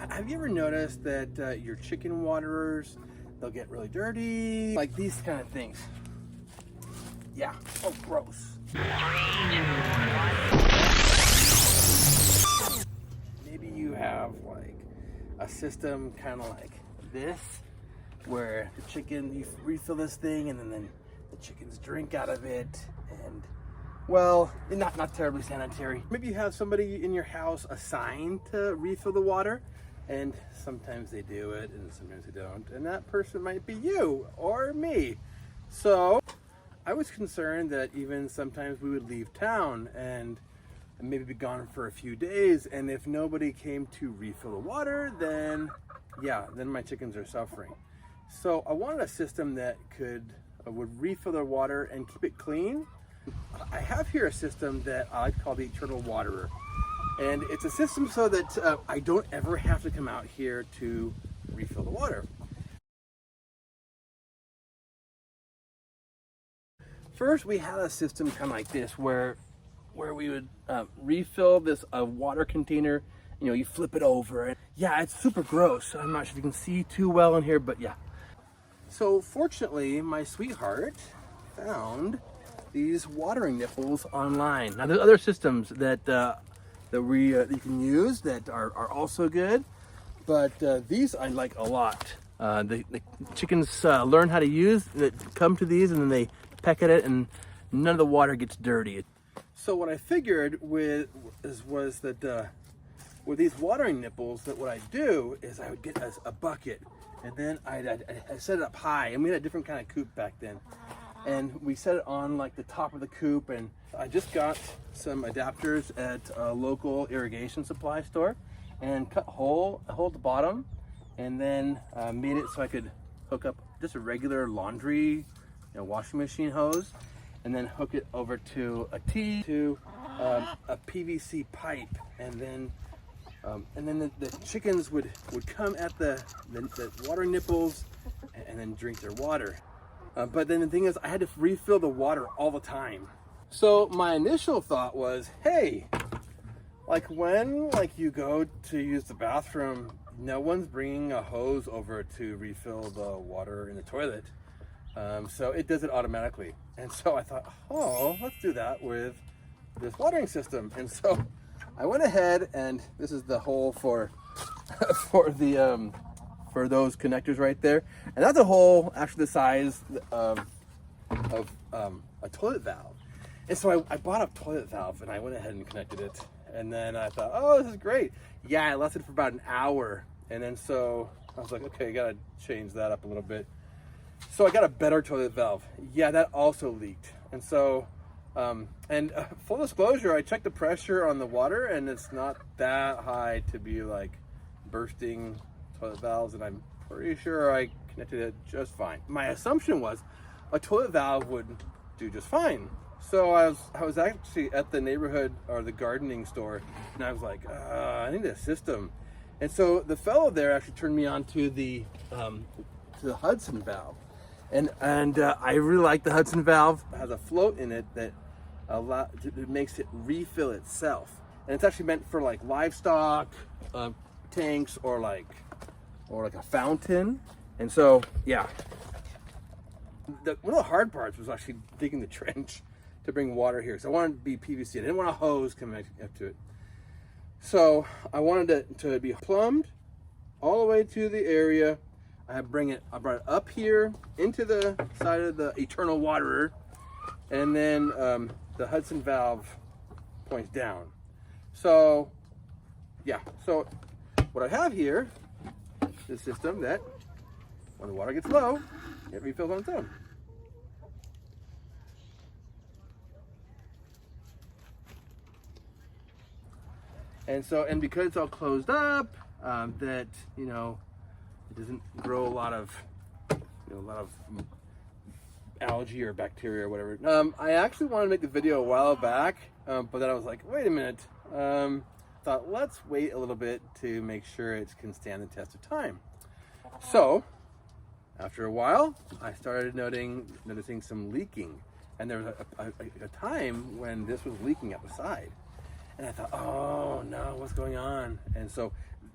Have you ever noticed that your chicken waterers, they'll get really dirty? Like these kind of things. Yeah, oh gross. Maybe you have like a system kind of like this, where the chicken, you refill this thing and then the chickens drink out of it, and well, not terribly sanitary. Maybe you have somebody in your house assigned to refill the water, and sometimes they do it and sometimes they don't, and that person might be you or me. So I was concerned that even sometimes we would leave town and maybe be gone for a few days, and if nobody came to refill the water, then yeah, then my chickens are suffering. So I wanted a system that would refill their water and keep it clean. I have here a system that I call the Eternal Waterer, and it's a system so that I don't ever have to come out here to refill the water. First, we had a system kind of like this where we would refill this water container. You know, you flip it over, and yeah, it's super gross. I'm not sure if you can see too well in here, but yeah. So fortunately, my sweetheart found these watering nipples online. Now there's other systems that you can use that are also good, but these I like a lot. The chickens learn how to use it, come to these, and then they peck at it, and none of the water gets dirty. So what I figured was that with these watering nipples, that what I do is I would get a bucket, and then I set it up high, and we had a different kind of coop back then. And we set it on like the top of the coop, and I just got some adapters at a local irrigation supply store and cut a hole at the bottom, and then made it so I could hook up just a regular laundry, washing machine hose, and then hook it over to a a PVC pipe, and then the chickens would come at the watering nipples and then drink their water. But then the thing is, I had to refill the water all the time. So my initial thought was, hey, like when you go to use the bathroom, no one's bringing a hose over to refill the water in the toilet. So it does it automatically. And so I thought, oh, let's do that with this watering system. And so I went ahead, and this is the hole for for those connectors right there, and that's a hole actually the size of a toilet valve. And so I bought a toilet valve, and I went ahead and connected it, and then I thought, oh, this is great. Yeah, it lasted for about an hour, and then so I was like, okay, I gotta change that up a little bit. So I got a better toilet valve. Yeah, that also leaked. And so full disclosure, I checked the pressure on the water, and it's not that high to be like bursting toilet valves, and I'm pretty sure I connected it just fine. My assumption was a toilet valve would do just fine. So I was actually at the neighborhood or the gardening store, and I was like, I need a system. And so the fellow there actually turned me on to the Hudson Valve, and I really like the Hudson Valve. It has a float in it that it makes it refill itself, and it's actually meant for like livestock tanks or like a fountain. And so yeah, one of the hard parts was actually digging the trench to bring water here, because I wanted it to be PVC. I didn't want a hose coming up to it, so I wanted it to be plumbed all the way to the area. I brought it up here into the side of the Eternal Waterer, and then the Hudson Valve points down. So yeah, so what I have here is a system that when the water gets low, it refills on its own. And because it's all closed up, that it doesn't grow a lot of algae or bacteria or whatever. I actually wanted to make the video a while back, but then I was like, wait a minute. Thought, let's wait a little bit to make sure it can stand the test of time. So after a while, I started noticing some leaking, and there was a time when this was leaking at the side, and I thought, oh no, what's going on? And so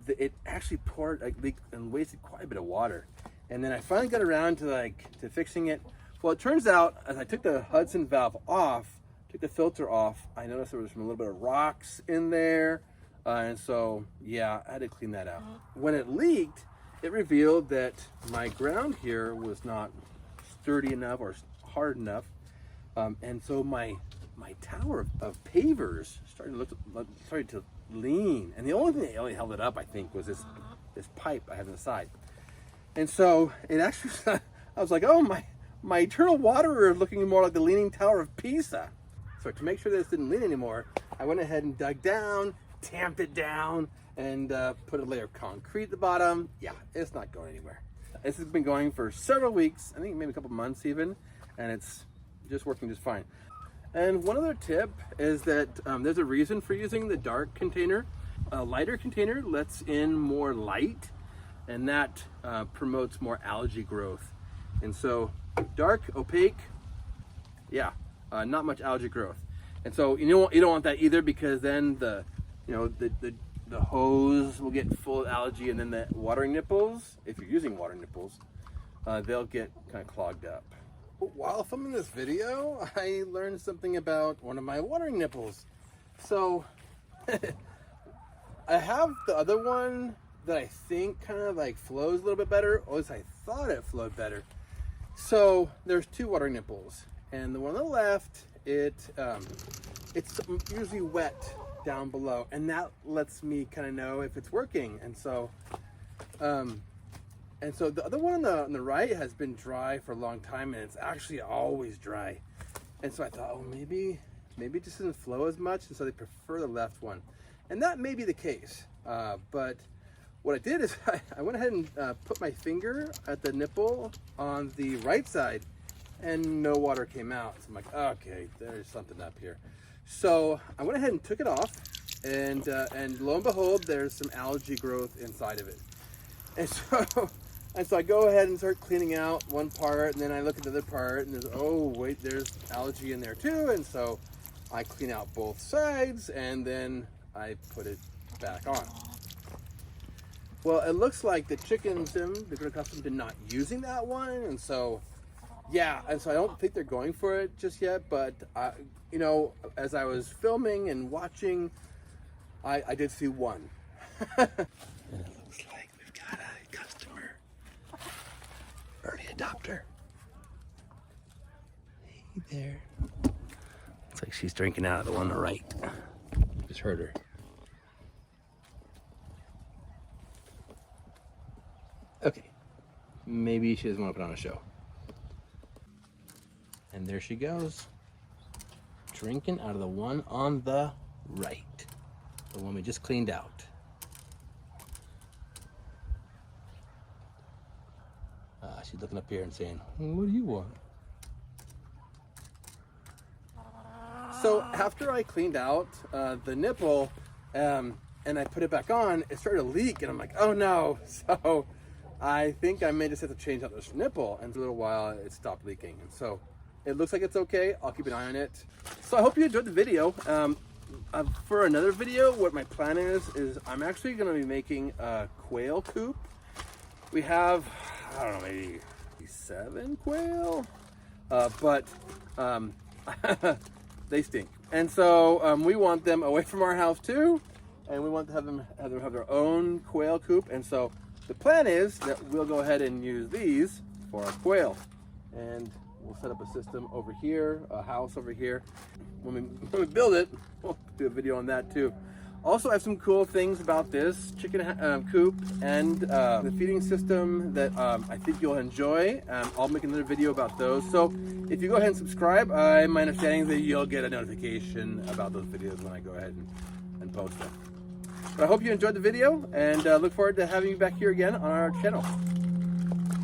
it actually poured, like, leaked and wasted quite a bit of water. And then I finally got around to fixing it. Well, it turns out as I took the Hudson valve off, took the filter off, I noticed there was a little bit of rocks in there. And so, yeah, I had to clean that out. When it leaked, it revealed that my ground here was not sturdy enough or hard enough. And so my tower of pavers started to lean. And the only thing that only held it up, I think, was this pipe I have on the side. And so it actually, I was like, oh, my eternal waterer is looking more like the Leaning Tower of Pisa. So to make sure this didn't lean anymore, I went ahead and dug down, tamped it down, and put a layer of concrete at the bottom. Yeah, it's not going anywhere. This has been going for several weeks, I think maybe a couple months even, and it's just working just fine. And one other tip is that there's a reason for using the dark container. A lighter container lets in more light, and that promotes more algae growth. And so dark, opaque, yeah, not much algae growth. And so you don't want that either, because then the hose will get full of algae, and then the watering nipples, if you're using watering nipples, they'll get kind of clogged up. While filming this video, I learned something about one of my watering nipples. So I have the other one that I think kind of like flows a little bit better, or at least I thought it flowed better. So there's two watering nipples, and the one on the left, it's usually wet down below, and that lets me kind of know if it's working. And so the other one on the right has been dry for a long time, and it's actually always dry. And so I thought, oh, maybe it just doesn't flow as much, and so they prefer the left one. And that may be the case, but what I did is I went ahead and put my finger at the nipple on the right side, and no water came out. So I'm like, okay, there's something up here. So I went ahead and took it off, and lo and behold, there's some algae growth inside of it. And so I go ahead and start cleaning out one part, and then I look at the other part, and there's algae in there too. And so I clean out both sides, and then I put it back on. Well, it looks like the chickens, they're accustomed to not using that one, and so, yeah, and so I don't think they're going for it just yet, but, as I was filming and watching, I did see one. And it looks like we've got a customer, early adopter. Hey there. Looks like she's drinking out of the one on the right. Just heard her. Okay, maybe she doesn't want to put on a show. And there she goes, drinking out of the one on the right, the one we just cleaned out. She's looking up here and saying, what do you want? So after I cleaned out the nipple and I put it back on, it started to leak, and I'm like, oh no. So I think I may just have to change out this nipple, and for a little while it stopped leaking. And so it looks like it's okay. I'll keep an eye on it. So I hope you enjoyed the video. For another video, what my plan is I'm actually going to be making a quail coop. We have, I don't know, maybe 7 quail, but they stink. And so we want them away from our house too, and we want to have them have their own quail coop. And so the plan is that we'll go ahead and use these for our quail, and we'll set up a system over here, a house over here. When we build it, we'll do a video on that too. Also, I have some cool things about this chicken coop and the feeding system that I think you'll enjoy. I'll make another video about those. So if you go ahead and subscribe, my understanding is that you'll get a notification about those videos when I go ahead and post them. But I hope you enjoyed the video, and look forward to having you back here again on our channel.